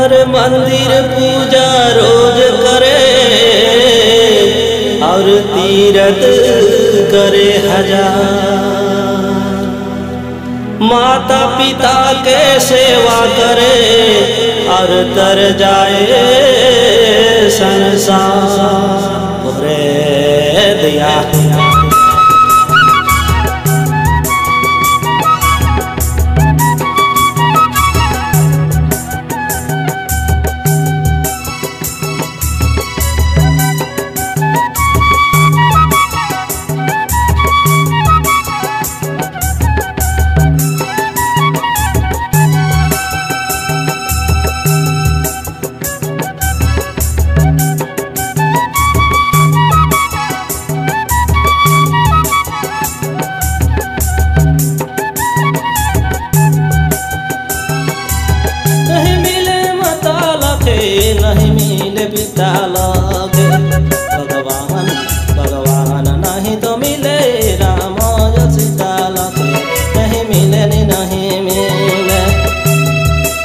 अरे मंदिर पूजा रोज करे और तीरथ करे हजार, माता पिता के सेवा करे और तर जाए संसार रे दिया। नहीं मिले पिता लगे भगवान भगवान नहीं तो मिले राम सीता लगे, नहीं मिले नहीं मिले,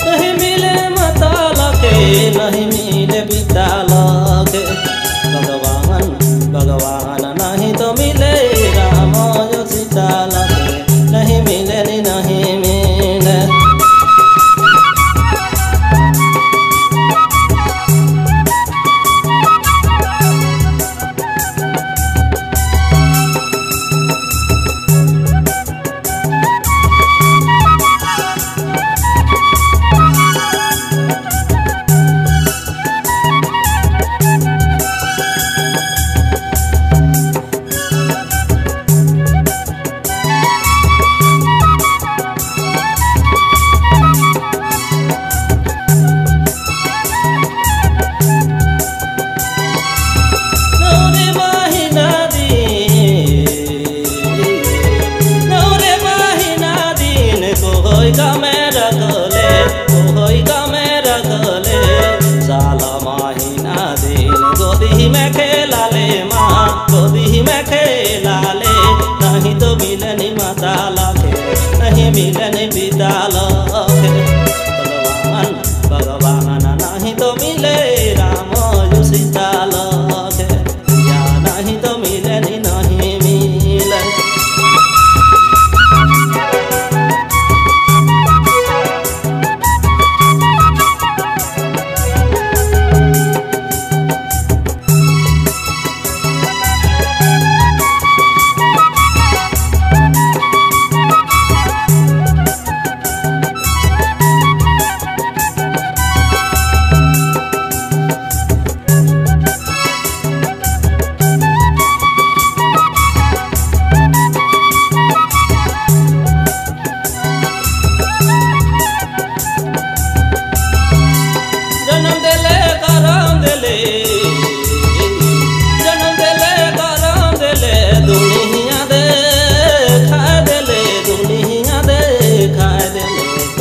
नहीं मिले माता लगे, नहीं मिले पिता लगे भगवान भगवान नहीं तो मिले राम सीता लगे, नहीं मिले नहीं मिले। साला महीना दिन गोदी में खेला ले माँ, गोदी में खेला ले, नहीं तो मिलनी माता लगे, नहीं मिलनी पिता लगे भगवान भगवान नहीं तो मिले राम सीता लगे, या नहीं तो मिलनी नहीं मिले।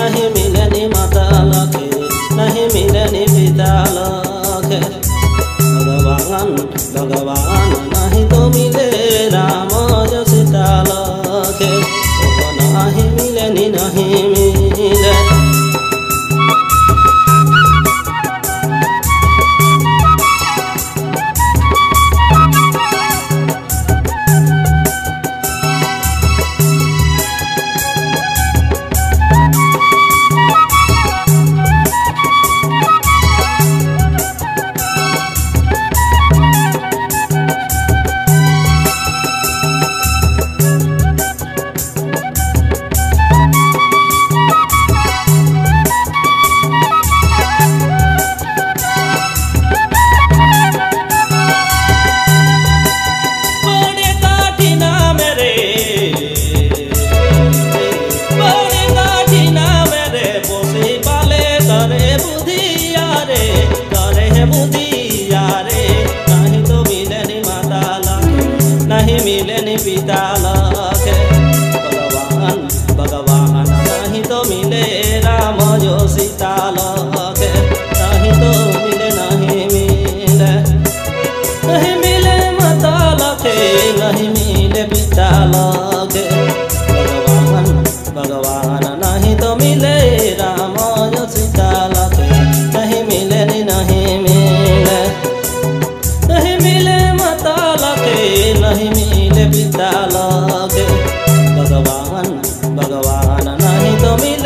नहीं मिलनी माता लगे, नहीं मिलनी पिता लगे भगवान भगवान नहीं तो मिले राम सीता लगे, नहीं मिलनी नहीं मिले। नहीं मिलनी पिता लगे भगवान भगवान नहीं तो मिले राम जो सीता लगे, नहीं तो मिले नहीं मिले, नहीं मिले माता लगे, नहीं मिले पिता लगे भगवान भगवान नहीं तो मिले राम जो सीता लगे, नहीं नहीं मिले पिता लगे। भगवान भगवान नहीं तो मिले